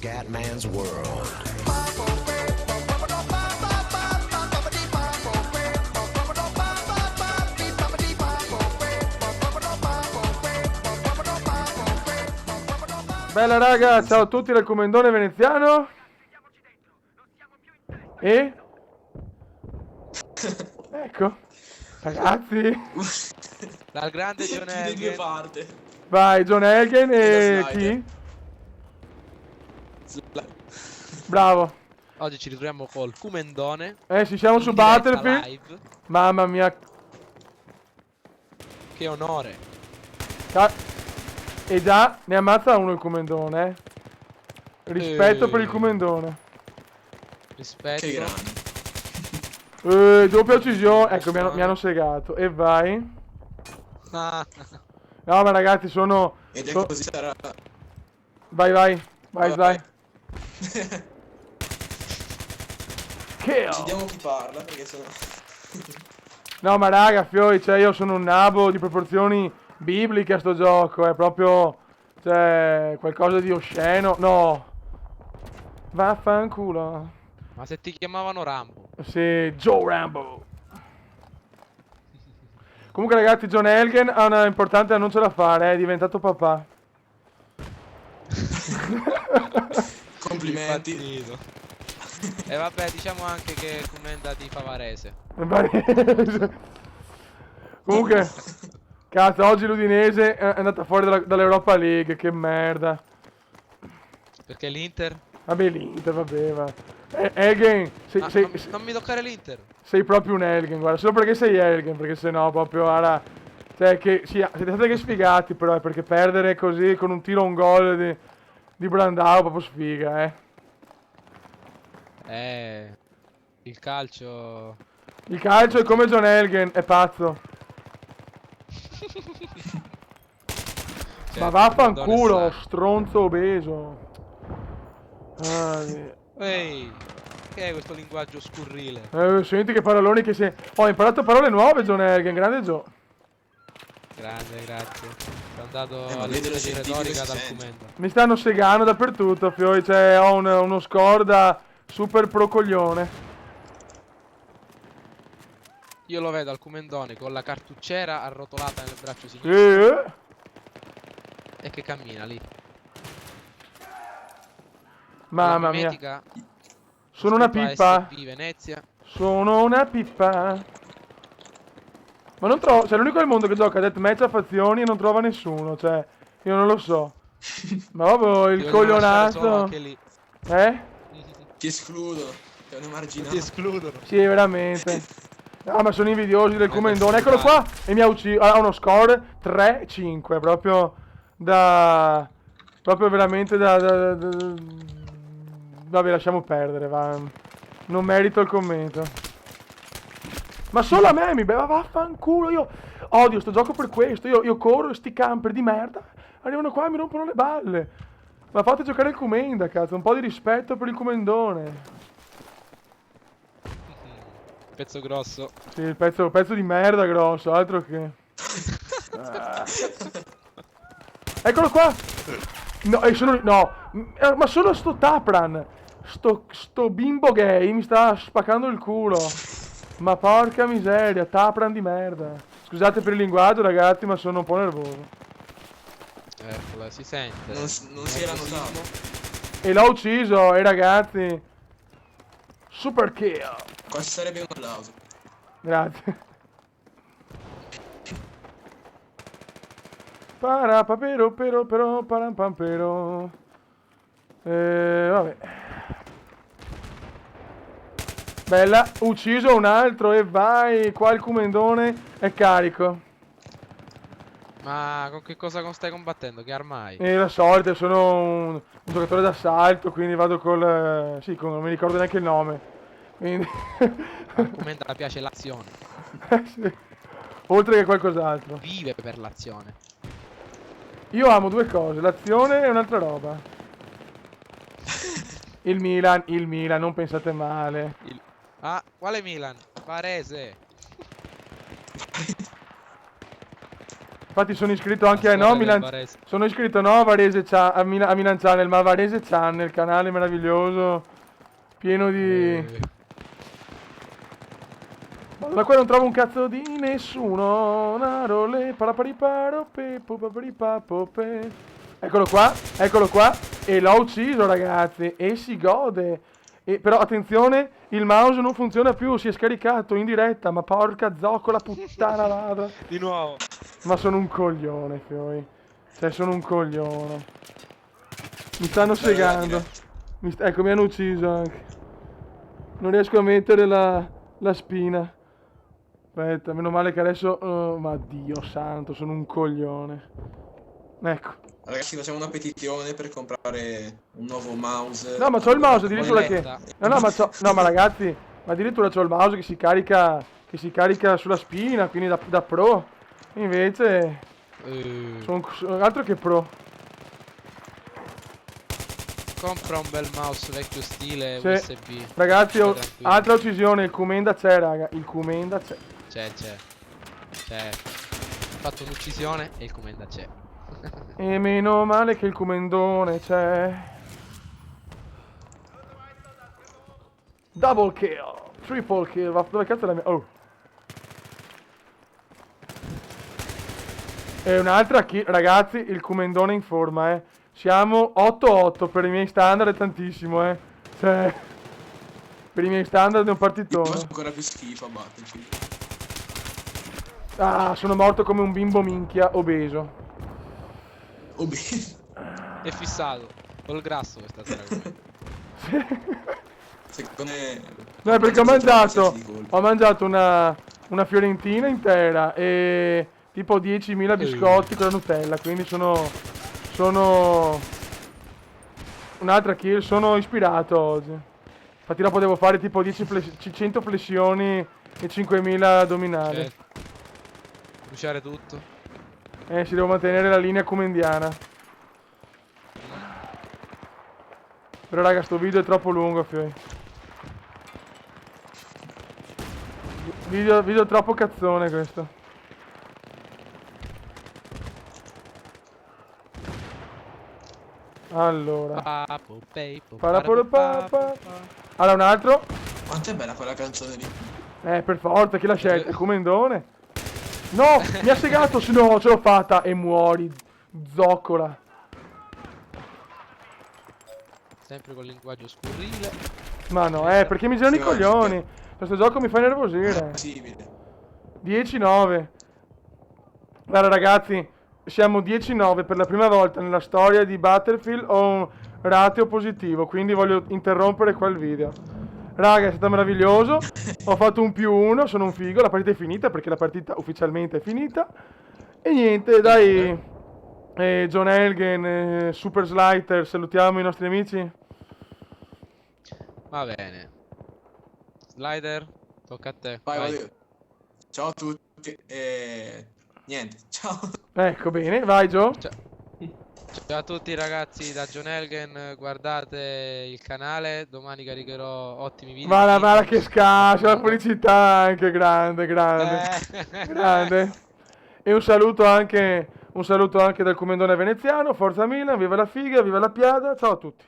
Scatman's World. Bella raga, ciao a tutti dal Comendone veneziano. E? Ecco. Ragazzi. Dal grande John Chi dei due Elgen. parte? Vai, John Elgen E e da Slider. chi? Bravo. Oggi ci ritroviamo col Comendone. Ci siamo in su diretta Battlefield. live. Mamma mia. Che onore. E già ne ammazza uno il Comendone. Rispetto per il Comendone. Rispetto. Che grande. Doppia uccisione. Ecco, mi hanno segato. E vai. Ah. No, ma ragazzi, sono... Ed è così sarà. Vai, Vai. vai. Kill. Decidiamo chi parla, perché sennò. No, ma raga, fioi, cioè io sono un nabo di proporzioni bibliche a sto gioco. È proprio... Cioè, qualcosa di osceno. No. Vaffanculo. Ma se ti chiamavano Rambo. Sì, Joe Rambo. Comunque ragazzi, John Elgen ha una importante annuncio da fare, è diventato papà. Complimenti. Impazzito. E vabbè, diciamo anche che commenda di Favarese. Comunque, cazzo, oggi l'Udinese è andata fuori dall'Europa League, che merda. Perché l'Inter? Vabbè, l'Inter, vabbè, va. Elgen, non mi toccare l'Inter. sei proprio un Elgen, guarda, solo perché sei Elgen, perché sennò proprio, guarda, cioè che, sì, siete stati che sfigati però, perché perdere così con un tiro a un gol di Brandao, proprio sfiga, Il calcio... Il calcio è come John Elgen, è pazzo. Ma vaffanculo, stronzo obeso. Ehi, che è questo linguaggio scurrile? Senti che paroloni che sei... Ho imparato parole nuove, John Elgen, grande Joe. Grande, grazie. Sono andato ma alle vedelo lezioni di scientifico retorica si dal sente. Comendo. Mi stanno segando dappertutto, fioi, cioè ho uno score da super pro coglione. Io lo vedo al Comendone con la cartucciera arrotolata nel braccio sinistro e che cammina lì. Mamma mia. Mimetica, Sono una pippa. SP Venezia. Sono una pippa. Ma non trovo... Cioè l'unico al mondo che gioca a deathmatch a fazioni e non trova nessuno, cioè... Io non lo so. Ma proprio il Ti vogliono lasciare solo coglionato... anche lì. Ti escludono. È un emarginato. Ti escludono. Sì, veramente. Ah, ma sono invidiosi del Comendone. Eccolo qua. E mi ha ucciso. Ha uno score 3-5. Proprio da... Proprio veramente da... Vabbè, lasciamo perdere, va. Non merito il commento. Ma solo a me mi beva, vaffanculo. Io odio sto gioco per questo. Io corro e sti camper di merda arrivano qua e mi rompono le balle. Ma fate giocare il Comenda, cazzo. Un po' di rispetto per il Comendone. Pezzo grosso. Sì, il pezzo di merda grosso, altro che... Eccolo qua! No, ma solo sto Tapran! Sto bimbo gay mi sta spaccando il culo! Ma porca miseria, Tapran di merda! Scusate per il linguaggio ragazzi, ma sono un po' nervoso. Eccola, si sente. Non si era notato. E l'ho ucciso, ragazzi! Super kill! Qua ci sarebbe un applauso. Grazie. Parapapero pero parampampero. Vabbè. Bella, ucciso un altro e vai, qua il Comendone è carico. Ma con che cosa stai combattendo? Che arma hai? E la solita, sono un giocatore d'assalto, quindi vado col... sì, non mi ricordo neanche il nome. Quindi... Al Comenda piace l'azione. sì. Oltre che qualcos'altro. Vive per l'azione. Io amo due cose, l'azione e un'altra roba. Il Milan, non pensate male. Ah, quale Milan? Varese. Infatti sono iscritto anche a, La no, squadra del Milan, Varese. sono iscritto no, a Varese a Milan Channel, ma a Varese Channel, canale meraviglioso, pieno di... Da qua non trovo un cazzo di nessuno. Narole, parapariparo, pepo, paparipapo, pe. Eccolo qua. E l'ho ucciso, ragazzi. E si gode. Però attenzione, il mouse non funziona più. Si è scaricato in diretta. Ma porca zoccola, puttana ladra. Di nuovo. Ma sono un coglione, Fioi. Cioè, sono un coglione. Mi stanno segando. Ecco, mi hanno ucciso anche. Non riesco a mettere la spina. Aspetta, meno male che adesso... oh, ma Dio santo, sono un coglione. Ecco. Ragazzi, facciamo una petizione per comprare un nuovo mouse. No, ma c'ho il mouse addirittura che... Moneta. No, ma ragazzi, ma addirittura c'ho il mouse che si carica sulla spina, quindi da pro. Invece... sono altro che pro. Compra un bel mouse vecchio stile Sì. USB. Ragazzi, Stai tranquillo. altra uccisione, il Comenda c'è, raga. Il Comenda c'è. C'è. Ho fatto un'uccisione e il comenda c'è. E meno male che il Comendone c'è. Double kill, triple kill, dove cazzo è la mia... Oh. E un'altra kill, ragazzi, il Comendone in forma, Siamo 8-8, per i miei standard è tantissimo, Cioè, per i miei standard è un Io partitone. faccio ancora più schifo a Battlefield. Ah, sono morto come un bimbo minchia, obeso. Oh, bene. È fissato. Col grasso questa sera con me. Secondo me... No, perché Di ho mangiato una fiorentina intera e tipo 10.000 biscotti con la Nutella, quindi sono un'altra kill, sono ispirato oggi. Infatti dopo devo fare tipo 100 flessioni e 5.000 addominali. Certo. Bruciare tutto. Si devo mantenere la linea comendiana. Però raga, sto video è troppo lungo, Fioi. Video troppo cazzone questo. Allora. Allora, un altro. Quanto è bella quella canzone lì. Per forza, chi l'ha scelta? Il Comendone. No, mi ha segato, se no, ce l'ho fatta e muori, zoccola. Sempre col linguaggio scurrile. Ma no, perché mi girano i coglioni. Questo gioco mi fa nervosire. Possibile. 10-9. Guarda ragazzi, siamo 10-9 per la prima volta nella storia di Battlefield. Ho un ratio positivo, quindi voglio interrompere qua il video. Raga, è stato meraviglioso. Ho fatto un +1, sono un figo. La partita è finita perché la partita ufficialmente è finita. E niente, dai. John Elgen, Super Slider, salutiamo i nostri amici. Va bene. Slider, tocca a te. Vai. Ciao a tutti e... niente, ciao. Ecco, bene, vai Joe. Ciao a tutti ragazzi da John Elgen, guardate il canale, domani caricherò ottimi video. Guarda che scascia, la felicità anche, grande. E un saluto anche dal Comendone veneziano, forza Milan, viva la figa, viva la piada, ciao a tutti.